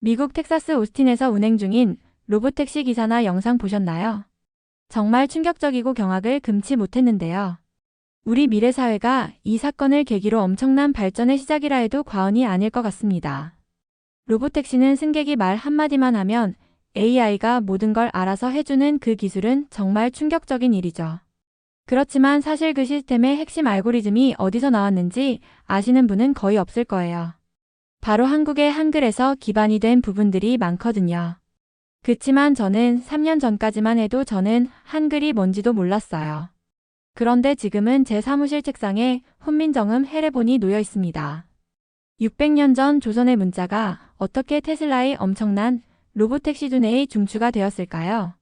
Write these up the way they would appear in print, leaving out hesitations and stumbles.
미국 텍사스 오스틴에서 운행 중인 로보택시 기사나 영상 보셨나요? 정말 충격적이고 경악을 금치 못했는데요. 우리 미래 사회가 이 사건을 계기로 엄청난 발전의 시작이라 해도 과언이 아닐 것 같습니다. 로보택시는 승객이 말 한마디만 하면 AI가 모든 걸 알아서 해주는 그 기술은 정말 충격적인 일이죠. 그렇지만 사실 그 시스템의 핵심 알고리즘이 어디서 나왔는지 아시는 분은 거의 없을 거예요. 바로 한국의 한글에서 기반이 된 부분들이 많거든요. 그치만 저는 3년 전까지만 해도 저는 한글이 뭔지도 몰랐어요. 그런데 지금은 제 사무실 책상에 훈민정음 해례본이 놓여 있습니다. 600년 전 조선의 문자가 어떻게 테슬라의 엄청난 로보택시 두뇌의 중추가 되었을까요?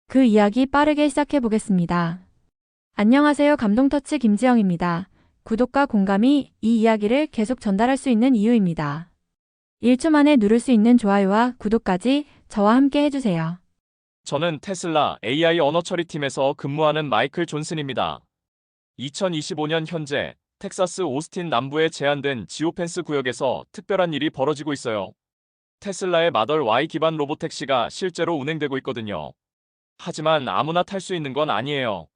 그 이야기 빠르게 시작해 보겠습니다. 안녕하세요. 감동터치 김지영입니다. 구독과 공감이 이 이야기를 계속 전달할 수 있는 이유입니다. 1초 만에 누를 수 있는 좋아요와 구독까지 저와 함께 해주세요. 저는 테슬라 AI 언어 처리팀에서 근무하는 마이클 존슨입니다. 2025년 현재 텍사스 오스틴 남부에 제한된 지오펜스 구역에서 특별한 일이 벌어지고 있어요. 테슬라의 마덜 Y 기반 로보택시가 실제로 운행되고 있거든요. 하지만 아무나 탈 수 있는 건 아니에요.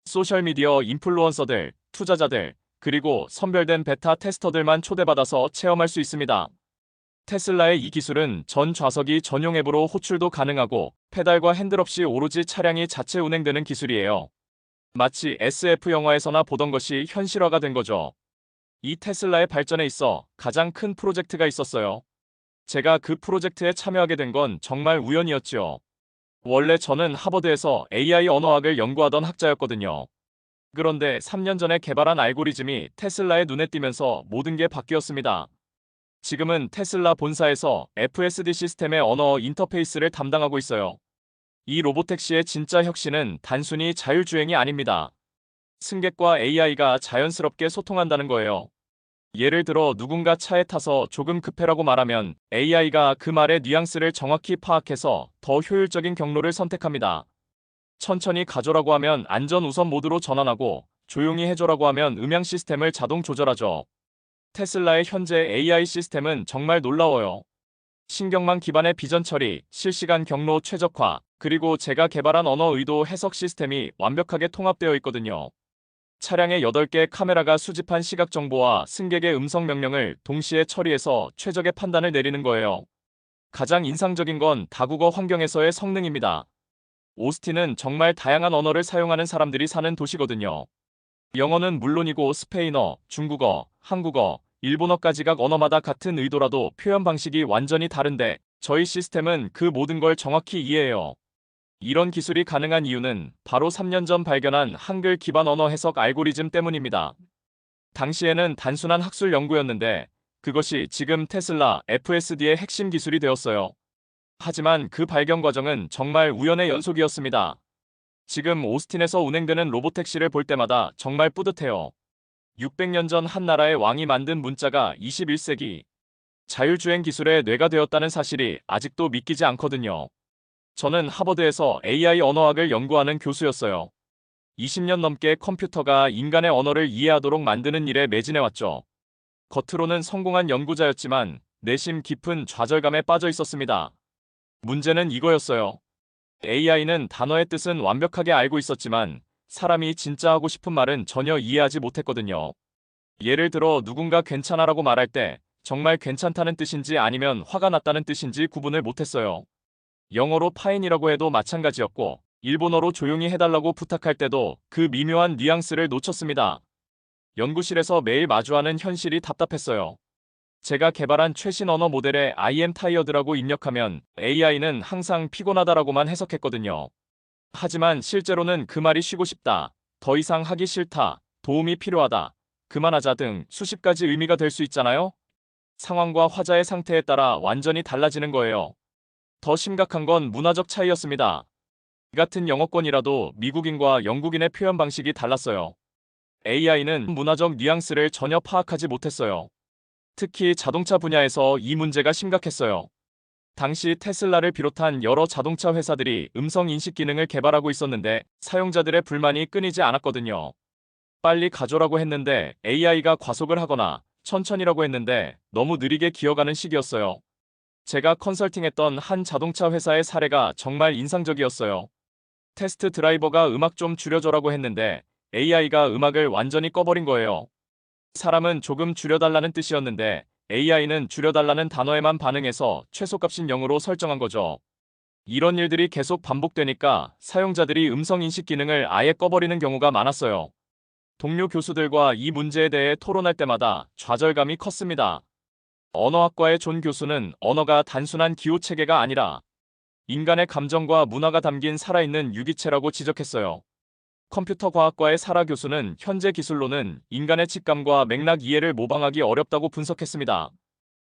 소셜미디어 인플루언서들, 투자자들, 그리고 선별된 베타 테스터들만 초대받아서 체험할 수 있습니다. 테슬라의 이 기술은 전 좌석이 전용 앱으로 호출도 가능하고 페달과 핸들 없이 오로지 차량이 자체 운행되는 기술이에요. 마치 SF 영화에서나 보던 것이 현실화가 된 거죠. 이 테슬라의 발전에 있어 가장 큰 프로젝트가 있었어요. 제가 그 프로젝트에 참여하게 된 건 정말 우연이었지요. 원래 저는 하버드에서 AI 언어학을 연구하던 학자였거든요. 그런데 3년 전에 개발한 알고리즘이 테슬라의 눈에 띄면서 모든 게 바뀌었습니다. 지금은 테슬라 본사에서 FSD 시스템의 언어 인터페이스를 담당하고 있어요. 이 로보택시의 진짜 혁신은 단순히 자율주행이 아닙니다. 승객과 AI가 자연스럽게 소통한다는 거예요. 예를 들어 누군가 차에 타서 조금 급해라고 말하면 AI가 그 말의 뉘앙스를 정확히 파악해서 더 효율적인 경로를 선택합니다. 천천히 가줘라고 하면 안전 우선 모드로 전환하고 조용히 해줘라고 하면 음향 시스템을 자동 조절하죠. 테슬라의 현재 AI 시스템은 정말 놀라워요. 신경망 기반의 비전 처리, 실시간 경로 최적화, 그리고 제가 개발한 언어 의도 해석 시스템이 완벽하게 통합되어 있거든요. 차량의 8개 카메라가 수집한 시각 정보와 승객의 음성 명령을 동시에 처리해서 최적의 판단을 내리는 거예요. 가장 인상적인 건 다국어 환경에서의 성능입니다. 오스틴은 정말 다양한 언어를 사용하는 사람들이 사는 도시거든요. 영어는 물론이고 스페인어, 중국어, 한국어, 일본어까지 각 언어마다 같은 의도라도 표현 방식이 완전히 다른데 저희 시스템은 그 모든 걸 정확히 이해해요. 이런 기술이 가능한 이유는 바로 3년 전 발견한 한글 기반 언어 해석 알고리즘 때문입니다. 당시에는 단순한 학술 연구였는데 그것이 지금 테슬라 FSD의 핵심 기술이 되었어요. 하지만 그 발견 과정은 정말 우연의 연속이었습니다. 지금 오스틴에서 운행되는 로보택시를 볼 때마다 정말 뿌듯해요. 600년 전 한 나라의 왕이 만든 문자가 21세기 자율주행 기술의 뇌가 되었다는 사실이 아직도 믿기지 않거든요. 저는 하버드에서 AI 언어학을 연구하는 교수였어요. 20년 넘게 컴퓨터가 인간의 언어를 이해하도록 만드는 일에 매진해왔죠. 겉으로는 성공한 연구자였지만 내심 깊은 좌절감에 빠져 있었습니다. 문제는 이거였어요. AI는 단어의 뜻은 완벽하게 알고 있었지만 사람이 진짜 하고 싶은 말은 전혀 이해하지 못했거든요. 예를 들어 누군가 괜찮아라고 말할 때 정말 괜찮다는 뜻인지 아니면 화가 났다는 뜻인지 구분을 못했어요. 영어로 파인이라고 해도 마찬가지였고 일본어로 조용히 해달라고 부탁할 때도 그 미묘한 뉘앙스를 놓쳤습니다. 연구실에서 매일 마주하는 현실이 답답했어요. 제가 개발한 최신 언어 모델에 I am tired라고 입력하면 AI는 항상 피곤하다라고만 해석했거든요. 하지만 실제로는 그 말이 쉬고 싶다, 더 이상 하기 싫다, 도움이 필요하다, 그만하자 등 수십 가지 의미가 될 수 있잖아요? 상황과 화자의 상태에 따라 완전히 달라지는 거예요. 더 심각한 건 문화적 차이였습니다. 같은 영어권이라도 미국인과 영국인의 표현 방식이 달랐어요. AI는 문화적 뉘앙스를 전혀 파악하지 못했어요. 특히 자동차 분야에서 이 문제가 심각했어요. 당시 테슬라를 비롯한 여러 자동차 회사들이 음성 인식 기능을 개발하고 있었는데 사용자들의 불만이 끊이지 않았거든요. 빨리 가줘라고 했는데 AI가 과속을 하거나 천천히라고 했는데 너무 느리게 기어가는 식이었어요. 제가 컨설팅했던 한 자동차 회사의 사례가 정말 인상적이었어요. 테스트 드라이버가 음악 좀 줄여줘라고 했는데 AI가 음악을 완전히 꺼버린 거예요. 사람은 조금 줄여달라는 뜻이었는데 AI는 줄여달라는 단어에만 반응해서 최소값인 0으로 설정한 거죠. 이런 일들이 계속 반복되니까 사용자들이 음성 인식 기능을 아예 꺼버리는 경우가 많았어요. 동료 교수들과 이 문제에 대해 토론할 때마다 좌절감이 컸습니다. 언어학과의 존 교수는 언어가 단순한 기호 체계가 아니라 인간의 감정과 문화가 담긴 살아있는 유기체라고 지적했어요. 컴퓨터 과학과의 사라 교수는 현재 기술로는 인간의 직감과 맥락 이해를 모방하기 어렵다고 분석했습니다.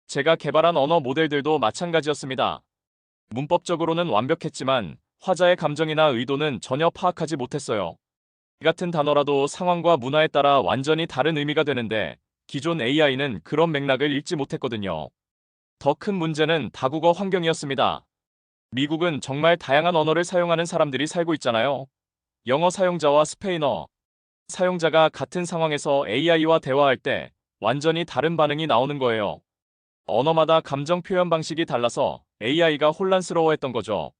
제가 개발한 언어 모델들도 마찬가지였습니다. 문법적으로는 완벽했지만 화자의 감정이나 의도는 전혀 파악하지 못했어요. 이 같은 단어라도 상황과 문화에 따라 완전히 다른 의미가 되는데 기존 AI는 그런 맥락을 읽지 못했거든요. 더 큰 문제는 다국어 환경이었습니다. 미국은 정말 다양한 언어를 사용하는 사람들이 살고 있잖아요. 영어 사용자와 스페인어 사용자가 같은 상황에서 AI와 대화할 때 완전히 다른 반응이 나오는 거예요. 언어마다 감정 표현 방식이 달라서 AI가 혼란스러워했던 거죠.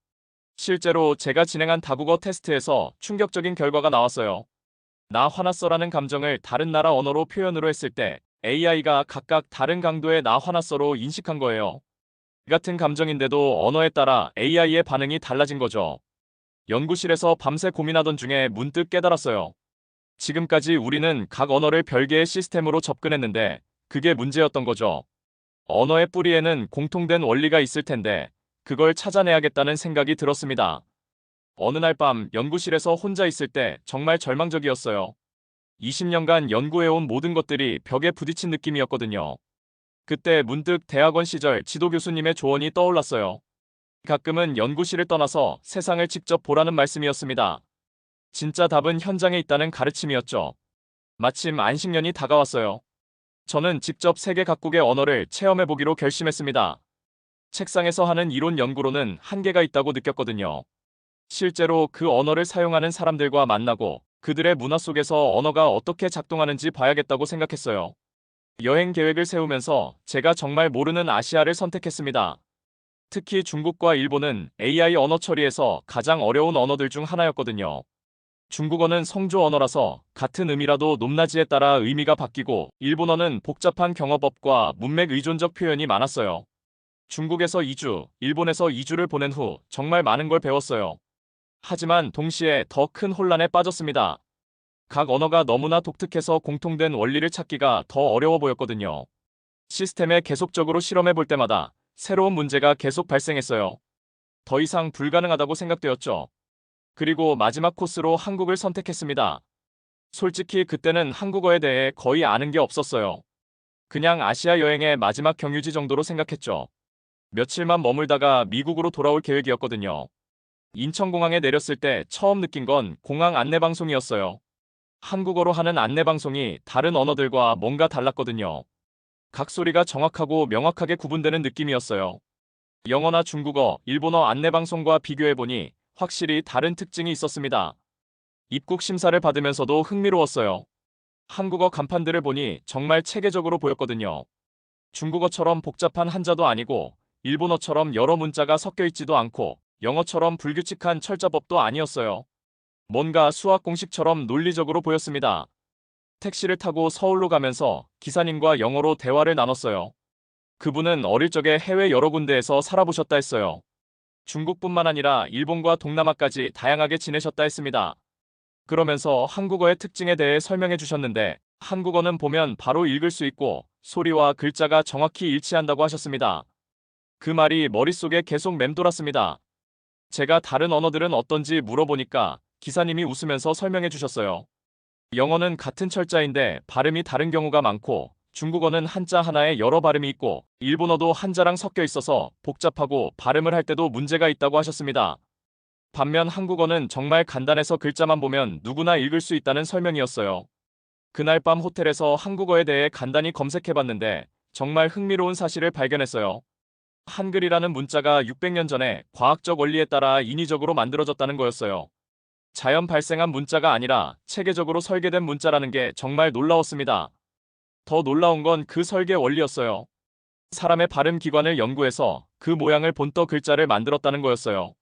실제로 제가 진행한 다국어 테스트에서 충격적인 결과가 나왔어요. 나 화났어라는 감정을 다른 나라 언어로 표현으로 했을 때 AI가 각각 다른 강도의 나 화났어로 인식한 거예요. 같은 감정인데도 언어에 따라 AI의 반응이 달라진 거죠. 연구실에서 밤새 고민하던 중에 문득 깨달았어요. 지금까지 우리는 각 언어를 별개의 시스템으로 접근했는데 그게 문제였던 거죠. 언어의 뿌리에는 공통된 원리가 있을 텐데 그걸 찾아내야겠다는 생각이 들었습니다. 어느 날 밤 연구실에서 혼자 있을 때 정말 절망적이었어요. 20년간 연구해온 모든 것들이 벽에 부딪힌 느낌이었거든요. 그때 문득 대학원 시절 지도 교수님의 조언이 떠올랐어요. 가끔은 연구실을 떠나서 세상을 직접 보라는 말씀이었습니다. 진짜 답은 현장에 있다는 가르침이었죠. 마침 안식년이 다가왔어요. 저는 직접 세계 각국의 언어를 체험해보기로 결심했습니다. 책상에서 하는 이론 연구로는 한계가 있다고 느꼈거든요. 실제로 그 언어를 사용하는 사람들과 만나고 그들의 문화 속에서 언어가 어떻게 작동하는지 봐야겠다고 생각했어요. 여행 계획을 세우면서 제가 정말 모르는 아시아를 선택했습니다. 특히 중국과 일본은 AI 언어 처리에서 가장 어려운 언어들 중 하나였거든요. 중국어는 성조 언어라서 같은 의미라도 높낮이에 따라 의미가 바뀌고 일본어는 복잡한 경어법과 문맥 의존적 표현이 많았어요. 중국에서 2주, 일본에서 2주를 보낸 후 정말 많은 걸 배웠어요. 하지만 동시에 더 큰 혼란에 빠졌습니다. 각 언어가 너무나 독특해서 공통된 원리를 찾기가 더 어려워 보였거든요. 시스템에 계속적으로 실험해 볼 때마다 새로운 문제가 계속 발생했어요. 더 이상 불가능하다고 생각되었죠. 그리고 마지막 코스로 한국을 선택했습니다. 솔직히 그때는 한국어에 대해 거의 아는 게 없었어요. 그냥 아시아 여행의 마지막 경유지 정도로 생각했죠. 며칠만 머물다가 미국으로 돌아올 계획이었거든요. 인천공항에 내렸을 때 처음 느낀 건 공항 안내방송이었어요. 한국어로 하는 안내방송이 다른 언어들과 뭔가 달랐거든요. 각 소리가 정확하고 명확하게 구분되는 느낌이었어요. 영어나 중국어, 일본어 안내방송과 비교해보니 확실히 다른 특징이 있었습니다. 입국 심사를 받으면서도 흥미로웠어요. 한국어 간판들을 보니 정말 체계적으로 보였거든요. 중국어처럼 복잡한 한자도 아니고 일본어처럼 여러 문자가 섞여 있지도 않고 영어처럼 불규칙한 철자법도 아니었어요. 뭔가 수학 공식처럼 논리적으로 보였습니다. 택시를 타고 서울로 가면서 기사님과 영어로 대화를 나눴어요. 그분은 어릴 적에 해외 여러 군데에서 살아보셨다 했어요. 중국뿐만 아니라 일본과 동남아까지 다양하게 지내셨다 했습니다. 그러면서 한국어의 특징에 대해 설명해 주셨는데 한국어는 보면 바로 읽을 수 있고 소리와 글자가 정확히 일치한다고 하셨습니다. 그 말이 머릿속에 계속 맴돌았습니다. 제가 다른 언어들은 어떤지 물어보니까 기사님이 웃으면서 설명해 주셨어요. 영어는 같은 철자인데 발음이 다른 경우가 많고 중국어는 한자 하나에 여러 발음이 있고 일본어도 한자랑 섞여 있어서 복잡하고 발음을 할 때도 문제가 있다고 하셨습니다. 반면 한국어는 정말 간단해서 글자만 보면 누구나 읽을 수 있다는 설명이었어요. 그날 밤 호텔에서 한국어에 대해 간단히 검색해봤는데 정말 흥미로운 사실을 발견했어요. 한글이라는 문자가 600년 전에 과학적 원리에 따라 인위적으로 만들어졌다는 거였어요. 자연 발생한 문자가 아니라 체계적으로 설계된 문자라는 게 정말 놀라웠습니다. 더 놀라운 건 그 설계 원리였어요. 사람의 발음 기관을 연구해서 그 모양을 본떠 글자를 만들었다는 거였어요.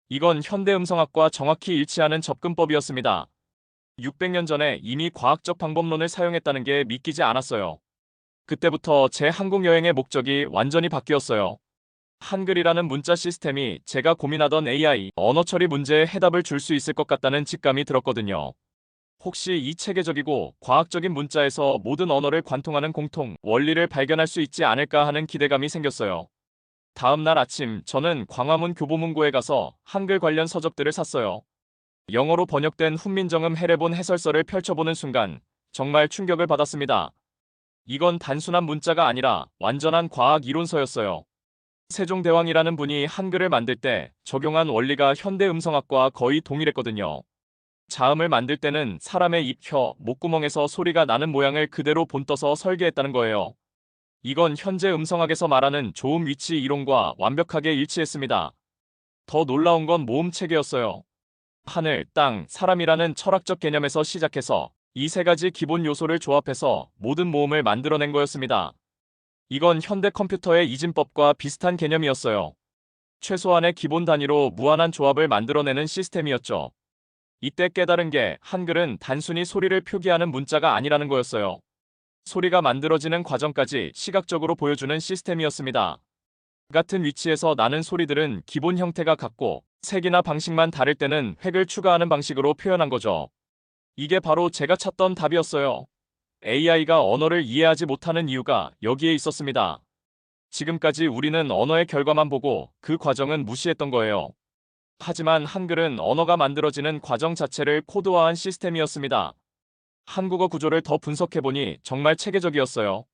이건 현대 음성학과 정확히 일치하는 접근법이었습니다. 600년 전에 이미 과학적 방법론을 사용했다는 게 믿기지 않았어요. 그때부터 제 한국 여행의 목적이 완전히 바뀌었어요. 한글이라는 문자 시스템이 제가 고민하던 AI, 언어 처리 문제에 해답을 줄 수 있을 것 같다는 직감이 들었거든요. 혹시 이 체계적이고 과학적인 문자에서 모든 언어를 관통하는 공통 원리를 발견할 수 있지 않을까 하는 기대감이 생겼어요. 다음 날 아침 저는 광화문 교보문고에 가서 한글 관련 서적들을 샀어요. 영어로 번역된 훈민정음 해례본 해설서를 펼쳐보는 순간 정말 충격을 받았습니다. 이건 단순한 문자가 아니라 완전한 과학 이론서였어요. 세종대왕이라는 분이 한글을 만들 때 적용한 원리가 현대 음성학과 거의 동일했거든요. 자음을 만들 때는 사람의 입, 혀, 목구멍에서 소리가 나는 모양을 그대로 본떠서 설계했다는 거예요. 이건 현재 음성학에서 말하는 조음 위치 이론과 완벽하게 일치했습니다. 더 놀라운 건 모음 체계였어요. 하늘, 땅, 사람이라는 철학적 개념에서 시작해서 이 세 가지 기본 요소를 조합해서 모든 모음을 만들어낸 거였습니다. 이건 현대 컴퓨터의 이진법과 비슷한 개념이었어요. 최소한의 기본 단위로 무한한 조합을 만들어내는 시스템이었죠. 이때 깨달은 게 한글은 단순히 소리를 표기하는 문자가 아니라는 거였어요. 소리가 만들어지는 과정까지 시각적으로 보여주는 시스템이었습니다. 같은 위치에서 나는 소리들은 기본 형태가 같고 색이나 방식만 다를 때는 획을 추가하는 방식으로 표현한 거죠. 이게 바로 제가 찾던 답이었어요. AI가 언어를 이해하지 못하는 이유가 여기에 있었습니다. 지금까지 우리는 언어의 결과만 보고 그 과정은 무시했던 거예요. 하지만 한글은 언어가 만들어지는 과정 자체를 코드화한 시스템이었습니다. 한국어 구조를 더 분석해보니 정말 체계적이었어요.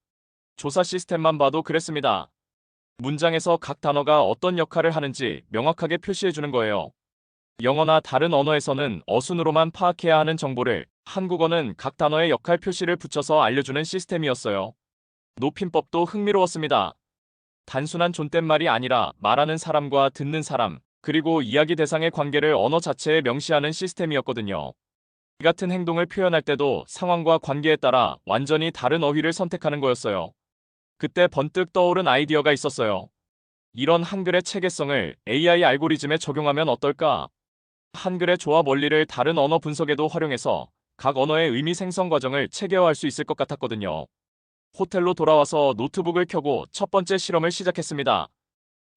조사 시스템만 봐도 그랬습니다. 문장에서 각 단어가 어떤 역할을 하는지 명확하게 표시해주는 거예요. 영어나 다른 언어에서는 어순으로만 파악해야 하는 정보를 한국어는 각 단어의 역할 표시를 붙여서 알려주는 시스템이었어요. 높임법도 흥미로웠습니다. 단순한 존댓말이 아니라 말하는 사람과 듣는 사람, 그리고 이야기 대상의 관계를 언어 자체에 명시하는 시스템이었거든요. 이 같은 행동을 표현할 때도 상황과 관계에 따라 완전히 다른 어휘를 선택하는 거였어요. 그때 번뜩 떠오른 아이디어가 있었어요. 이런 한글의 체계성을 AI 알고리즘에 적용하면 어떨까? 한글의 조합 원리를 다른 언어 분석에도 활용해서 각 언어의 의미 생성 과정을 체계화할 수 있을 것 같았거든요. 호텔로 돌아와서 노트북을 켜고 첫 번째 실험을 시작했습니다.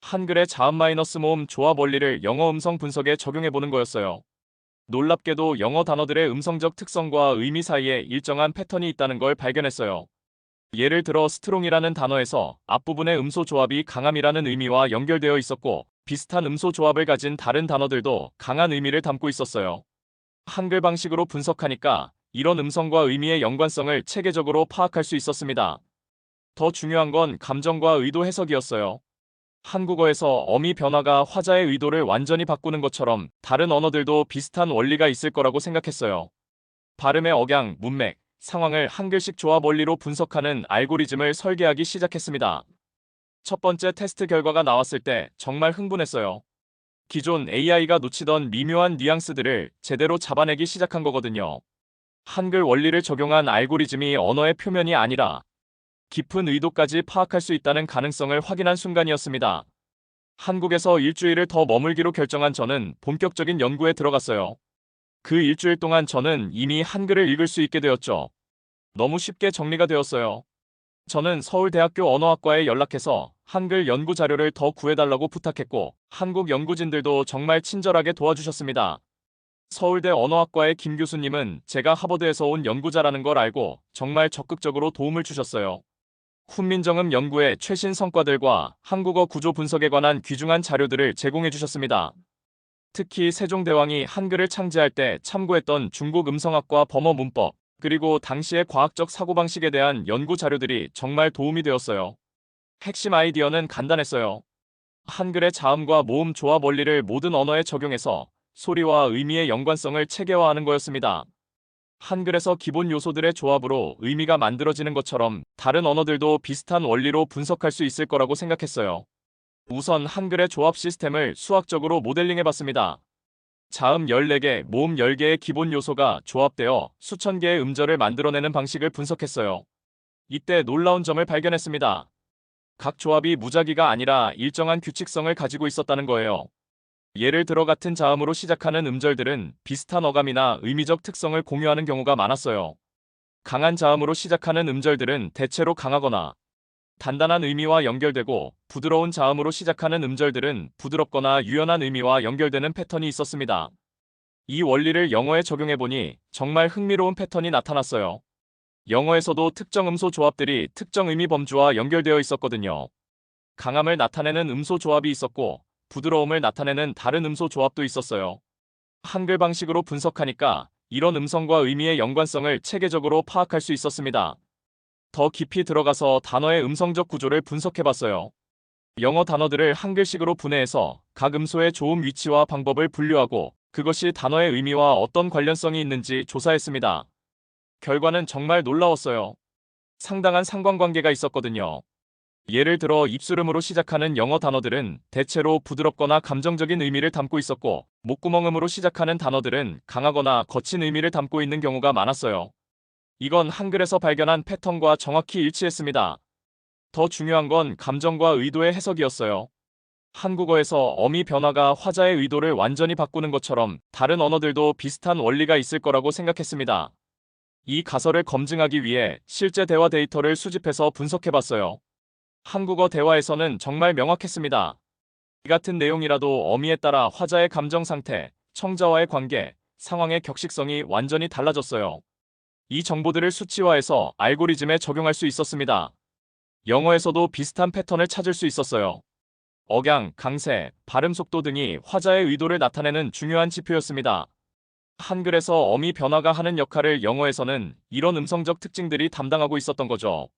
한글의 자음 마이너스 모음 조합 원리를 영어 음성 분석에 적용해보는 거였어요. 놀랍게도 영어 단어들의 음성적 특성과 의미 사이에 일정한 패턴이 있다는 걸 발견했어요. 예를 들어 스트롱이라는 단어에서 앞부분의 음소 조합이 강함이라는 의미와 연결되어 있었고 비슷한 음소 조합을 가진 다른 단어들도 강한 의미를 담고 있었어요. 한글 방식으로 분석하니까 이런 음성과 의미의 연관성을 체계적으로 파악할 수 있었습니다. 더 중요한 건 감정과 의도 해석이었어요. 한국어에서 어미 변화가 화자의 의도를 완전히 바꾸는 것처럼 다른 언어들도 비슷한 원리가 있을 거라고 생각했어요. 발음의 억양, 문맥, 상황을 한글식 조합 원리로 분석하는 알고리즘을 설계하기 시작했습니다. 첫 번째 테스트 결과가 나왔을 때 정말 흥분했어요. 기존 AI가 놓치던 미묘한 뉘앙스들을 제대로 잡아내기 시작한 거거든요. 한글 원리를 적용한 알고리즘이 언어의 표면이 아니라 깊은 의도까지 파악할 수 있다는 가능성을 확인한 순간이었습니다. 한국에서 일주일을 더 머물기로 결정한 저는 본격적인 연구에 들어갔어요. 그 일주일 동안 저는 이미 한글을 읽을 수 있게 되었죠. 너무 쉽게 정리가 되었어요. 저는 서울대학교 언어학과에 연락해서 한글 연구 자료를 더 구해달라고 부탁했고, 한국 연구진들도 정말 친절하게 도와주셨습니다. 서울대 언어학과의 김 교수님은 제가 하버드에서 온 연구자라는 걸 알고 정말 적극적으로 도움을 주셨어요. 훈민정음 연구의 최신 성과들과 한국어 구조 분석에 관한 귀중한 자료들을 제공해 주셨습니다. 특히 세종대왕이 한글을 창제할 때 참고했던 중국 음성학과 범어 문법, 그리고 당시의 과학적 사고방식에 대한 연구 자료들이 정말 도움이 되었어요. 핵심 아이디어는 간단했어요. 한글의 자음과 모음 조합 원리를 모든 언어에 적용해서 소리와 의미의 연관성을 체계화하는 거였습니다. 한글에서 기본 요소들의 조합으로 의미가 만들어지는 것처럼 다른 언어들도 비슷한 원리로 분석할 수 있을 거라고 생각했어요. 우선 한글의 조합 시스템을 수학적으로 모델링해봤습니다. 자음 14개, 모음 10개의 기본 요소가 조합되어 수천 개의 음절을 만들어내는 방식을 분석했어요. 이때 놀라운 점을 발견했습니다. 각 조합이 무작위가 아니라 일정한 규칙성을 가지고 있었다는 거예요. 예를 들어 같은 자음으로 시작하는 음절들은 비슷한 어감이나 의미적 특성을 공유하는 경우가 많았어요. 강한 자음으로 시작하는 음절들은 대체로 강하거나 단단한 의미와 연결되고, 부드러운 자음으로 시작하는 음절들은 부드럽거나 유연한 의미와 연결되는 패턴이 있었습니다. 이 원리를 영어에 적용해보니 정말 흥미로운 패턴이 나타났어요. 영어에서도 특정 음소 조합들이 특정 의미 범주와 연결되어 있었거든요. 강함을 나타내는 음소 조합이 있었고, 부드러움을 나타내는 다른 음소 조합도 있었어요. 한글 방식으로 분석하니까 이런 음성과 의미의 연관성을 체계적으로 파악할 수 있었습니다. 더 깊이 들어가서 단어의 음성적 구조를 분석해봤어요. 영어 단어들을 한글식으로 분해해서 각 음소의 조음 위치와 방법을 분류하고, 그것이 단어의 의미와 어떤 관련성이 있는지 조사했습니다. 결과는 정말 놀라웠어요. 상당한 상관관계가 있었거든요. 예를 들어 입술음으로 시작하는 영어 단어들은 대체로 부드럽거나 감정적인 의미를 담고 있었고, 목구멍음으로 시작하는 단어들은 강하거나 거친 의미를 담고 있는 경우가 많았어요. 이건 한글에서 발견한 패턴과 정확히 일치했습니다. 더 중요한 건 감정과 의도의 해석이었어요. 한국어에서 어미 변화가 화자의 의도를 완전히 바꾸는 것처럼 다른 언어들도 비슷한 원리가 있을 거라고 생각했습니다. 이 가설을 검증하기 위해 실제 대화 데이터를 수집해서 분석해봤어요. 한국어 대화에서는 정말 명확했습니다. 이 같은 내용이라도 어미에 따라 화자의 감정 상태, 청자와의 관계, 상황의 격식성이 완전히 달라졌어요. 이 정보들을 수치화해서 알고리즘에 적용할 수 있었습니다. 영어에서도 비슷한 패턴을 찾을 수 있었어요. 억양, 강세, 발음 속도 등이 화자의 의도를 나타내는 중요한 지표였습니다. 한글에서 어미 변화가 하는 역할을 영어에서는 이런 음성적 특징들이 담당하고 있었던 거죠.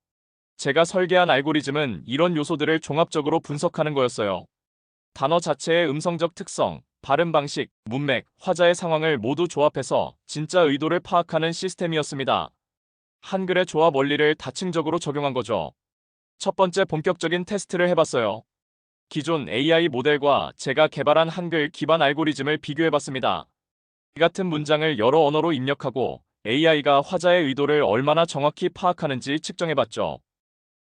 제가 설계한 알고리즘은 이런 요소들을 종합적으로 분석하는 거였어요. 단어 자체의 음성적 특성, 발음 방식, 문맥, 화자의 상황을 모두 조합해서 진짜 의도를 파악하는 시스템이었습니다. 한글의 조합 원리를 다층적으로 적용한 거죠. 첫 번째 본격적인 테스트를 해봤어요. 기존 AI 모델과 제가 개발한 한글 기반 알고리즘을 비교해봤습니다. 이 같은 문장을 여러 언어로 입력하고 AI가 화자의 의도를 얼마나 정확히 파악하는지 측정해봤죠.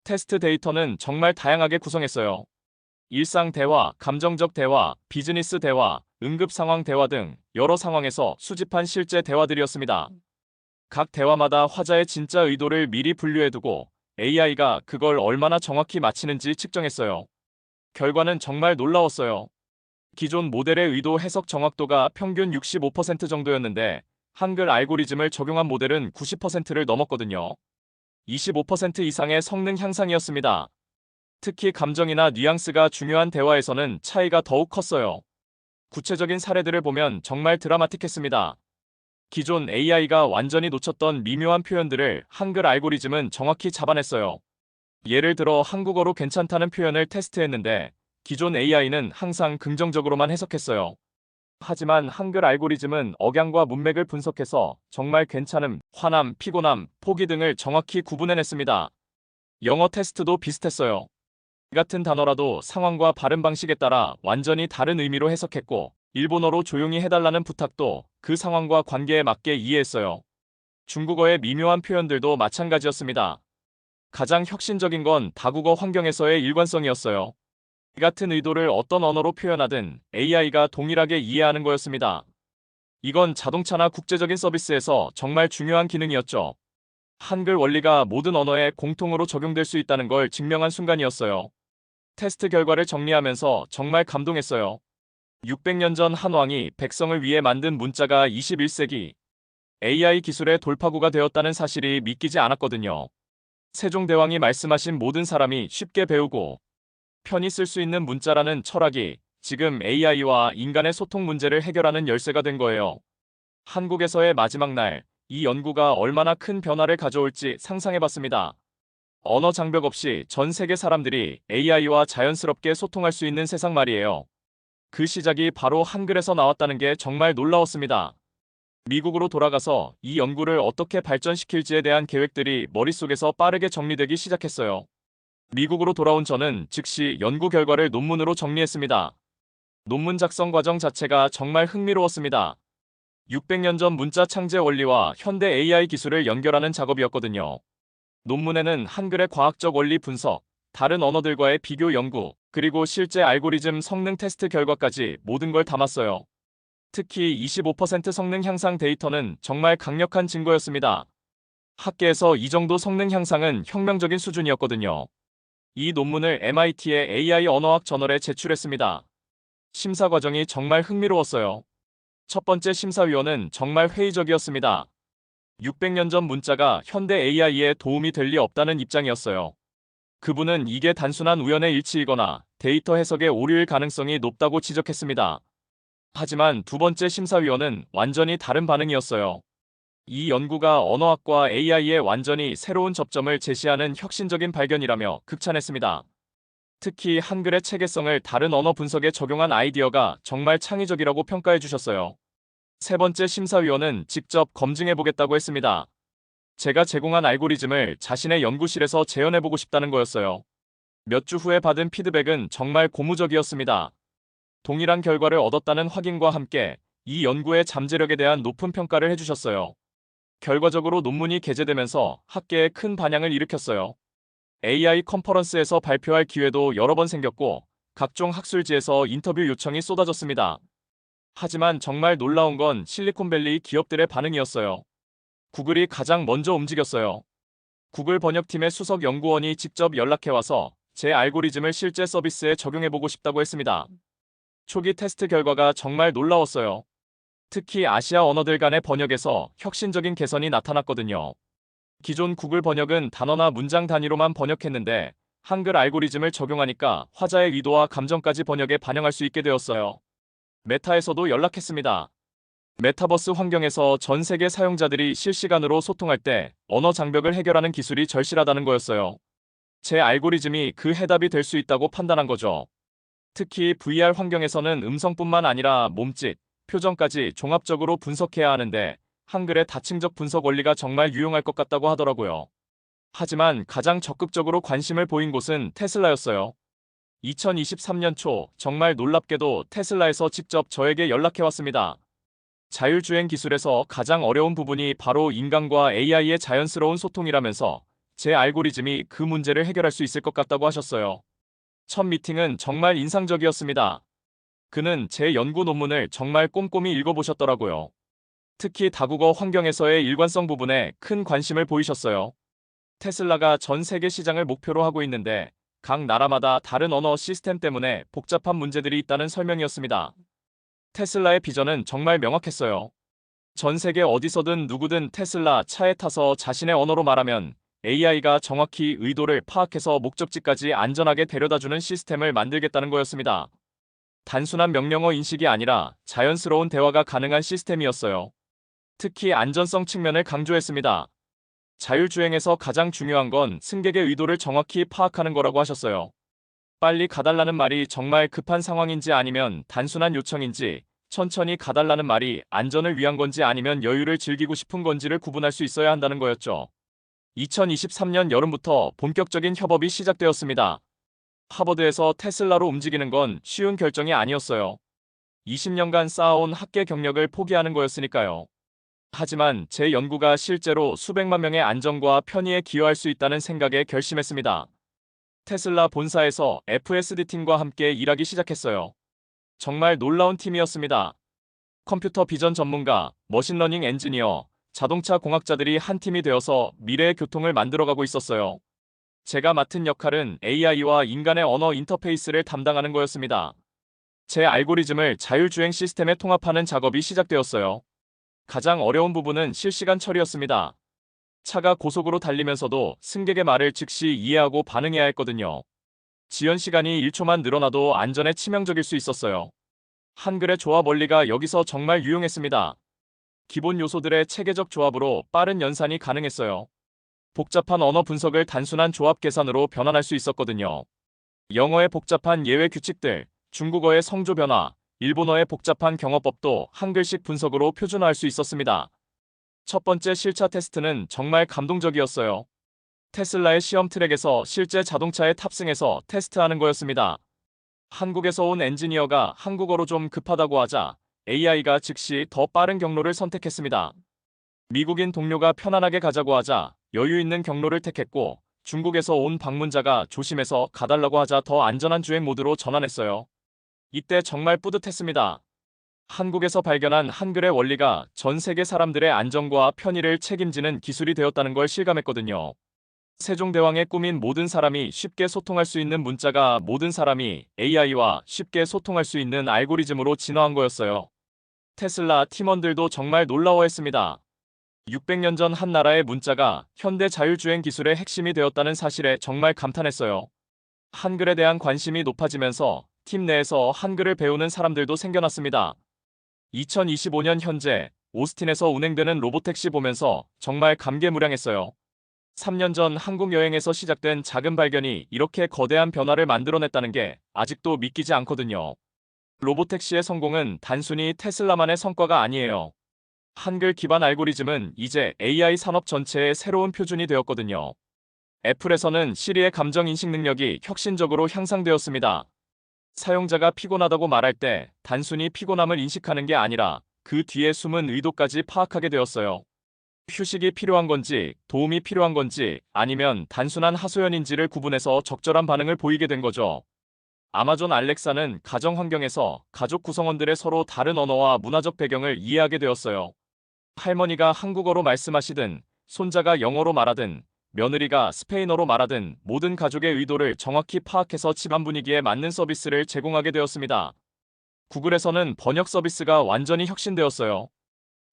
테스트 데이터는 정말 다양하게 구성했어요. 일상 대화, 감정적 대화, 비즈니스 대화, 응급 상황 대화 등 여러 상황에서 수집한 실제 대화들이었습니다. 각 대화마다 화자의 진짜 의도를 미리 분류해두고 AI가 그걸 얼마나 정확히 맞히는지 측정했어요. 결과는 정말 놀라웠어요. 기존 모델의 의도 해석 정확도가 평균 65% 정도였는데 한글 알고리즘을 적용한 모델은 90%를 넘었거든요. 25% 이상의 성능 향상이었습니다. 특히 감정이나 뉘앙스가 중요한 대화에서는 차이가 더욱 컸어요. 구체적인 사례들을 보면 정말 드라마틱했습니다. 기존 AI가 완전히 놓쳤던 미묘한 표현들을 한글 알고리즘은 정확히 잡아냈어요. 예를 들어 한국어로 괜찮다는 표현을 테스트했는데 기존 AI는 항상 긍정적으로만 해석했어요. 하지만 한글 알고리즘은 억양과 문맥을 분석해서 정말 괜찮음, 화남, 피곤함, 포기 등을 정확히 구분해냈습니다. 영어 테스트도 비슷했어요. 같은 단어라도 상황과 발음 방식에 따라 완전히 다른 의미로 해석했고, 일본어로 조용히 해달라는 부탁도 그 상황과 관계에 맞게 이해했어요. 중국어의 미묘한 표현들도 마찬가지였습니다. 가장 혁신적인 건 다국어 환경에서의 일관성이었어요. 이 같은 의도를 어떤 언어로 표현하든 AI가 동일하게 이해하는 거였습니다. 이건 자동차나 국제적인 서비스에서 정말 중요한 기능이었죠. 한글 원리가 모든 언어에 공통으로 적용될 수 있다는 걸 증명한 순간이었어요. 테스트 결과를 정리하면서 정말 감동했어요. 600년 전 한왕이 백성을 위해 만든 문자가 21세기 AI 기술의 돌파구가 되었다는 사실이 믿기지 않았거든요. 세종대왕이 말씀하신 모든 사람이 쉽게 배우고 편히 쓸 수 있는 문자라는 철학이 지금 AI와 인간의 소통 문제를 해결하는 열쇠가 된 거예요. 한국에서의 마지막 날, 이 연구가 얼마나 큰 변화를 가져올지 상상해봤습니다. 언어 장벽 없이 전 세계 사람들이 AI와 자연스럽게 소통할 수 있는 세상 말이에요. 그 시작이 바로 한글에서 나왔다는 게 정말 놀라웠습니다. 미국으로 돌아가서 이 연구를 어떻게 발전시킬지에 대한 계획들이 머릿속에서 빠르게 정리되기 시작했어요. 미국으로 돌아온 저는 즉시 연구 결과를 논문으로 정리했습니다. 논문 작성 과정 자체가 정말 흥미로웠습니다. 600년 전 문자 창제 원리와 현대 AI 기술을 연결하는 작업이었거든요. 논문에는 한글의 과학적 원리 분석, 다른 언어들과의 비교 연구, 그리고 실제 알고리즘 성능 테스트 결과까지 모든 걸 담았어요. 특히 25% 성능 향상 데이터는 정말 강력한 증거였습니다. 학계에서 이 정도 성능 향상은 혁명적인 수준이었거든요. 이 논문을 MIT의 AI 언어학 저널에 제출했습니다. 심사 과정이 정말 흥미로웠어요. 첫 번째 심사위원은 정말 회의적이었습니다. 600년 전 문자가 현대 AI에 도움이 될 리 없다는 입장이었어요. 그분은 이게 단순한 우연의 일치이거나 데이터 해석의 오류일 가능성이 높다고 지적했습니다. 하지만 두 번째 심사위원은 완전히 다른 반응이었어요. 이 연구가 언어학과 AI의 완전히 새로운 접점을 제시하는 혁신적인 발견이라며 극찬했습니다. 특히 한글의 체계성을 다른 언어 분석에 적용한 아이디어가 정말 창의적이라고 평가해 주셨어요. 세 번째 심사위원은 직접 검증해보겠다고 했습니다. 제가 제공한 알고리즘을 자신의 연구실에서 재현해보고 싶다는 거였어요. 몇 주 후에 받은 피드백은 정말 고무적이었습니다. 동일한 결과를 얻었다는 확인과 함께 이 연구의 잠재력에 대한 높은 평가를 해주셨어요. 결과적으로 논문이 게재되면서 학계에 큰 반향을 일으켰어요. AI 컨퍼런스에서 발표할 기회도 여러 번 생겼고 각종 학술지에서 인터뷰 요청이 쏟아졌습니다. 하지만 정말 놀라운 건 실리콘밸리 기업들의 반응이었어요. 구글이 가장 먼저 움직였어요. 구글 번역팀의 수석 연구원이 직접 연락해와서 제 알고리즘을 실제 서비스에 적용해보고 싶다고 했습니다. 초기 테스트 결과가 정말 놀라웠어요. 특히 아시아 언어들 간의 번역에서 혁신적인 개선이 나타났거든요. 기존 구글 번역은 단어나 문장 단위로만 번역했는데 한글 알고리즘을 적용하니까 화자의 의도와 감정까지 번역에 반영할 수 있게 되었어요. 메타에서도 연락했습니다. 메타버스 환경에서 전 세계 사용자들이 실시간으로 소통할 때 언어 장벽을 해결하는 기술이 절실하다는 거였어요. 제 알고리즘이 그 해답이 될 수 있다고 판단한 거죠. 특히 VR 환경에서는 음성뿐만 아니라 몸짓, 표정까지 종합적으로 분석해야 하는데 한글의 다층적 분석 원리가 정말 유용할 것 같다고 하더라고요. 하지만 가장 적극적으로 관심을 보인 곳은 테슬라였어요. 2023년 초 정말 놀랍게도 테슬라에서 직접 저에게 연락해왔습니다. 자율주행 기술에서 가장 어려운 부분이 바로 인간과 AI의 자연스러운 소통이라면서 제 알고리즘이 그 문제를 해결할 수 있을 것 같다고 하셨어요. 첫 미팅은 정말 인상적이었습니다. 그는 제 연구 논문을 정말 꼼꼼히 읽어보셨더라고요. 특히 다국어 환경에서의 일관성 부분에 큰 관심을 보이셨어요. 테슬라가 전 세계 시장을 목표로 하고 있는데 각 나라마다 다른 언어 시스템 때문에 복잡한 문제들이 있다는 설명이었습니다. 테슬라의 비전은 정말 명확했어요. 전 세계 어디서든 누구든 테슬라 차에 타서 자신의 언어로 말하면 AI가 정확히 의도를 파악해서 목적지까지 안전하게 데려다주는 시스템을 만들겠다는 거였습니다. 단순한 명령어 인식이 아니라 자연스러운 대화가 가능한 시스템이었어요. 특히 안전성 측면을 강조했습니다. 자율주행에서 가장 중요한 건 승객의 의도를 정확히 파악하는 거라고 하셨어요. 빨리 가달라는 말이 정말 급한 상황인지 아니면 단순한 요청인지, 천천히 가달라는 말이 안전을 위한 건지 아니면 여유를 즐기고 싶은 건지를 구분할 수 있어야 한다는 거였죠. 2023년 여름부터 본격적인 협업이 시작되었습니다. 하버드에서 테슬라로 움직이는 건 쉬운 결정이 아니었어요. 20년간 쌓아온 학계 경력을 포기하는 거였으니까요. 하지만 제 연구가 실제로 수백만 명의 안전과 편의에 기여할 수 있다는 생각에 결심했습니다. 테슬라 본사에서 FSD 팀과 함께 일하기 시작했어요. 정말 놀라운 팀이었습니다. 컴퓨터 비전 전문가, 머신러닝 엔지니어, 자동차 공학자들이 한 팀이 되어서 미래의 교통을 만들어가고 있었어요. 제가 맡은 역할은 AI와 인간의 언어 인터페이스를 담당하는 거였습니다. 제 알고리즘을 자율주행 시스템에 통합하는 작업이 시작되었어요. 가장 어려운 부분은 실시간 처리였습니다. 차가 고속으로 달리면서도 승객의 말을 즉시 이해하고 반응해야 했거든요. 지연 시간이 1초만 늘어나도 안전에 치명적일 수 있었어요. 한글의 조합 원리가 여기서 정말 유용했습니다. 기본 요소들의 체계적 조합으로 빠른 연산이 가능했어요. 복잡한 언어 분석을 단순한 조합 계산으로 변환할 수 있었거든요. 영어의 복잡한 예외 규칙들, 중국어의 성조 변화, 일본어의 복잡한 경어법도 한글식 분석으로 표준화할 수 있었습니다. 첫 번째 실차 테스트는 정말 감동적이었어요. 테슬라의 시험 트랙에서 실제 자동차에 탑승해서 테스트하는 거였습니다. 한국에서 온 엔지니어가 한국어로 좀 급하다고 하자 AI가 즉시 더 빠른 경로를 선택했습니다. 미국인 동료가 편안하게 가자고 하자 여유 있는 경로를 택했고 중국에서 온 방문자가 조심해서 가달라고 하자 더 안전한 주행 모드로 전환했어요. 이때 정말 뿌듯했습니다. 한국에서 발견한 한글의 원리가 전 세계 사람들의 안전과 편의를 책임지는 기술이 되었다는 걸 실감했거든요. 세종대왕의 꿈인 모든 사람이 쉽게 소통할 수 있는 문자가 모든 사람이 AI와 쉽게 소통할 수 있는 알고리즘으로 진화한 거였어요. 테슬라 팀원들도 정말 놀라워했습니다. 600년 전 한 나라의 문자가 현대 자율주행 기술의 핵심이 되었다는 사실에 정말 감탄했어요. 한글에 대한 관심이 높아지면서 팀 내에서 한글을 배우는 사람들도 생겨났습니다. 2025년 현재 오스틴에서 운행되는 로보택시 보면서 정말 감개무량했어요. 3년 전 한국 여행에서 시작된 작은 발견이 이렇게 거대한 변화를 만들어냈다는 게 아직도 믿기지 않거든요. 로보택시의 성공은 단순히 테슬라만의 성과가 아니에요. 한글 기반 알고리즘은 이제 AI 산업 전체의 새로운 표준이 되었거든요. 애플에서는 시리의 감정 인식 능력이 혁신적으로 향상되었습니다. 사용자가 피곤하다고 말할 때 단순히 피곤함을 인식하는 게 아니라 그 뒤에 숨은 의도까지 파악하게 되었어요. 휴식이 필요한 건지, 도움이 필요한 건지, 아니면 단순한 하소연인지를 구분해서 적절한 반응을 보이게 된 거죠. 아마존 알렉사는 가정 환경에서 가족 구성원들의 서로 다른 언어와 문화적 배경을 이해하게 되었어요. 할머니가 한국어로 말씀하시든, 손자가 영어로 말하든, 며느리가 스페인어로 말하든 모든 가족의 의도를 정확히 파악해서 집안 분위기에 맞는 서비스를 제공하게 되었습니다. 구글에서는 번역 서비스가 완전히 혁신되었어요.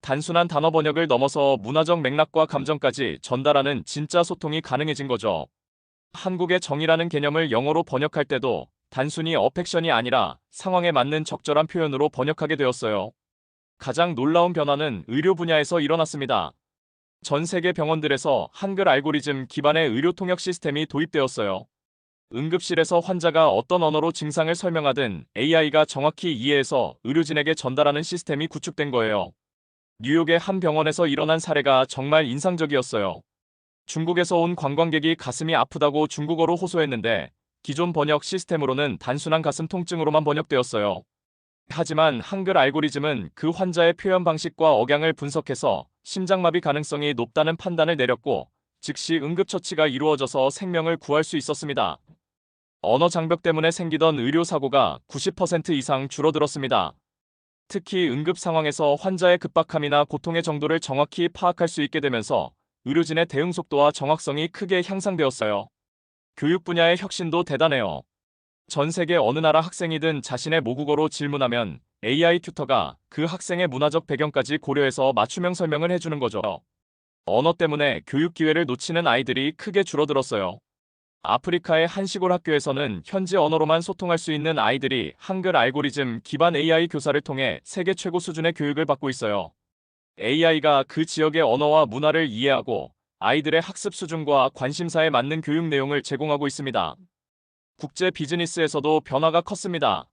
단순한 단어 번역을 넘어서 문화적 맥락과 감정까지 전달하는 진짜 소통이 가능해진 거죠. 한국의 정의라는 개념을 영어로 번역할 때도 단순히 어펙션이 아니라 상황에 맞는 적절한 표현으로 번역하게 되었어요. 가장 놀라운 변화는 의료 분야에서 일어났습니다. 전 세계 병원들에서 한글 알고리즘 기반의 의료 통역 시스템이 도입되었어요. 응급실에서 환자가 어떤 언어로 증상을 설명하든 AI가 정확히 이해해서 의료진에게 전달하는 시스템이 구축된 거예요. 뉴욕의 한 병원에서 일어난 사례가 정말 인상적이었어요. 중국에서 온 관광객이 가슴이 아프다고 중국어로 호소했는데 기존 번역 시스템으로는 단순한 가슴 통증으로만 번역되었어요. 하지만 한글 알고리즘은 그 환자의 표현 방식과 억양을 분석해서 심장마비 가능성이 높다는 판단을 내렸고 즉시 응급처치가 이루어져서 생명을 구할 수 있었습니다. 언어 장벽 때문에 생기던 의료사고가 90% 이상 줄어들었습니다. 특히 응급 상황에서 환자의 급박함이나 고통의 정도를 정확히 파악할 수 있게 되면서 의료진의 대응 속도와 정확성이 크게 향상되었어요. 교육 분야의 혁신도 대단해요. 전 세계 어느 나라 학생이든 자신의 모국어로 질문하면 AI 튜터가 그 학생의 문화적 배경까지 고려해서 맞춤형 설명을 해주는 거죠. 언어 때문에 교육 기회를 놓치는 아이들이 크게 줄어들었어요. 아프리카의 한 시골 학교에서는 현지 언어로만 소통할 수 있는 아이들이 한글 알고리즘 기반 AI 교사를 통해 세계 최고 수준의 교육을 받고 있어요. AI가 그 지역의 언어와 문화를 이해하고 아이들의 학습 수준과 관심사에 맞는 교육 내용을 제공하고 있습니다. 국제 비즈니스에서도 변화가 컸습니다.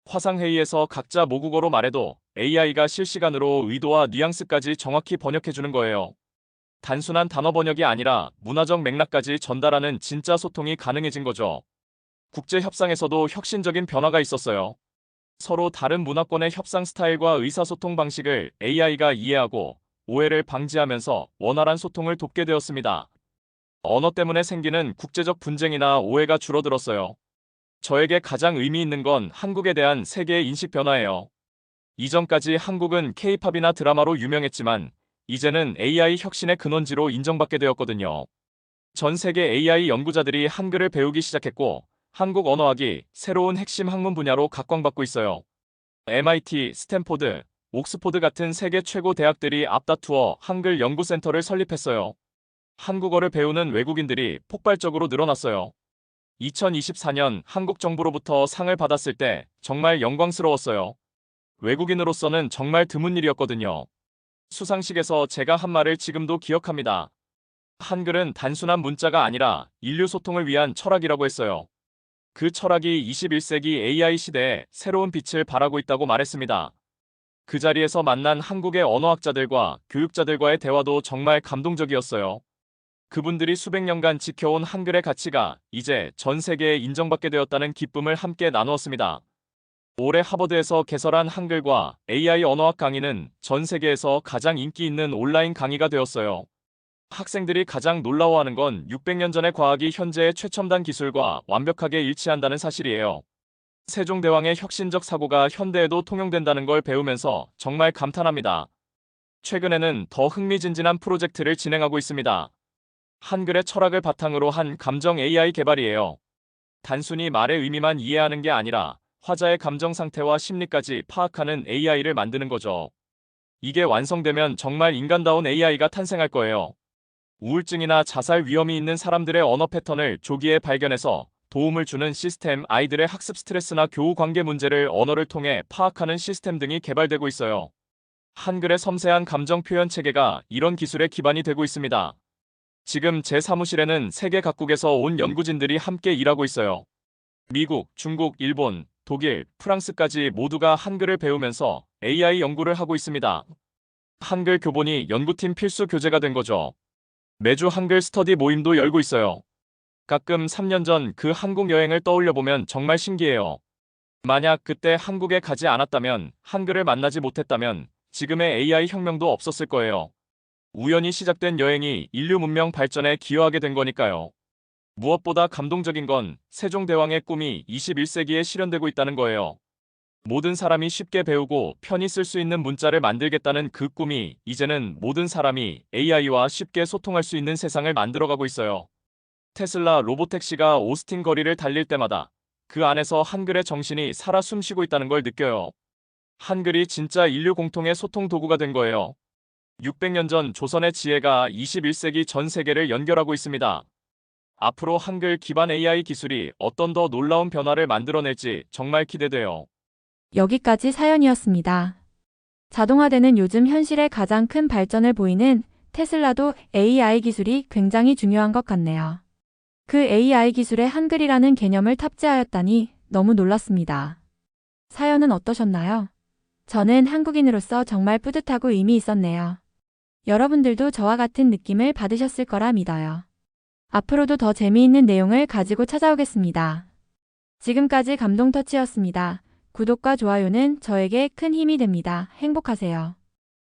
화상회의에서 각자 모국어로 말해도 AI가 실시간으로 의도와 뉘앙스까지 정확히 번역해주는 거예요. 단순한 단어 번역이 아니라 문화적 맥락까지 전달하는 진짜 소통이 가능해진 거죠. 국제 협상에서도 혁신적인 변화가 있었어요. 서로 다른 문화권의 협상 스타일과 의사소통 방식을 AI가 이해하고 오해를 방지하면서 원활한 소통을 돕게 되었습니다. 언어 때문에 생기는 국제적 분쟁이나 오해가 줄어들었어요. 저에게 가장 의미 있는 건 한국에 대한 세계의 인식 변화예요. 이전까지 한국은 K-팝이나 드라마로 유명했지만 이제는 AI 혁신의 근원지로 인정받게 되었거든요. 전 세계 AI 연구자들이 한글을 배우기 시작했고 한국 언어학이 새로운 핵심 학문 분야로 각광받고 있어요. MIT, 스탠포드, 옥스포드 같은 세계 최고 대학들이 앞다투어 한글 연구센터를 설립했어요. 한국어를 배우는 외국인들이 폭발적으로 늘어났어요. 2024년 한국 정부로부터 상을 받았을 때 정말 영광스러웠어요. 외국인으로서는 정말 드문 일이었거든요. 수상식에서 제가 한 말을 지금도 기억합니다. 한글은 단순한 문자가 아니라 인류 소통을 위한 철학이라고 했어요. 그 철학이 21세기 AI 시대에 새로운 빛을 발하고 있다고 말했습니다. 그 자리에서 만난 한국의 언어학자들과 교육자들과의 대화도 정말 감동적이었어요. 그분들이 수백 년간 지켜온 한글의 가치가 이제 전 세계에 인정받게 되었다는 기쁨을 함께 나누었습니다. 올해 하버드에서 개설한 한글과 AI 언어학 강의는 전 세계에서 가장 인기 있는 온라인 강의가 되었어요. 학생들이 가장 놀라워하는 건 600년 전의 과학이 현재의 최첨단 기술과 완벽하게 일치한다는 사실이에요. 세종대왕의 혁신적 사고가 현대에도 통용된다는 걸 배우면서 정말 감탄합니다. 최근에는 더 흥미진진한 프로젝트를 진행하고 있습니다. 한글의 철학을 바탕으로 한 감정 AI 개발이에요. 단순히 말의 의미만 이해하는 게 아니라 화자의 감정 상태와 심리까지 파악하는 AI를 만드는 거죠. 이게 완성되면 정말 인간다운 AI가 탄생할 거예요. 우울증이나 자살 위험이 있는 사람들의 언어 패턴을 조기에 발견해서 도움을 주는 시스템, 아이들의 학습 스트레스나 교우 관계 문제를 언어를 통해 파악하는 시스템 등이 개발되고 있어요. 한글의 섬세한 감정 표현 체계가 이런 기술의 기반이 되고 있습니다. 지금 제 사무실에는 세계 각국에서 온 연구진들이 함께 일하고 있어요. 미국, 중국, 일본, 독일, 프랑스까지 모두가 한글을 배우면서 AI 연구를 하고 있습니다. 한글 교본이 연구팀 필수 교재가 된 거죠. 매주 한글 스터디 모임도 열고 있어요. 가끔 3년 전 그 한국 여행을 떠올려보면 정말 신기해요. 만약 그때 한국에 가지 않았다면, 한글을 만나지 못했다면 지금의 AI 혁명도 없었을 거예요. 우연히 시작된 여행이 인류 문명 발전에 기여하게 된 거니까요. 무엇보다 감동적인 건 세종대왕의 꿈이 21세기에 실현되고 있다는 거예요. 모든 사람이 쉽게 배우고 편히 쓸 수 있는 문자를 만들겠다는 그 꿈이 이제는 모든 사람이 AI와 쉽게 소통할 수 있는 세상을 만들어가고 있어요. 테슬라 로보택시가 오스틴 거리를 달릴 때마다 그 안에서 한글의 정신이 살아 숨쉬고 있다는 걸 느껴요. 한글이 진짜 인류 공통의 소통 도구가 된 거예요. 600년 전 조선의 지혜가 21세기 전 세계를 연결하고 있습니다. 앞으로 한글 기반 AI 기술이 어떤 더 놀라운 변화를 만들어낼지 정말 기대돼요. 여기까지 사연이었습니다. 자동화되는 요즘 현실의 가장 큰 발전을 보이는 테슬라도 AI 기술이 굉장히 중요한 것 같네요. 그 AI 기술에 한글이라는 개념을 탑재하였다니 너무 놀랐습니다. 사연은 어떠셨나요? 저는 한국인으로서 정말 뿌듯하고 의미 있었네요. 여러분들도 저와 같은 느낌을 받으셨을 거라 믿어요. 앞으로도 더 재미있는 내용을 가지고 찾아오겠습니다. 지금까지 감동터치였습니다. 구독과 좋아요는 저에게 큰 힘이 됩니다. 행복하세요.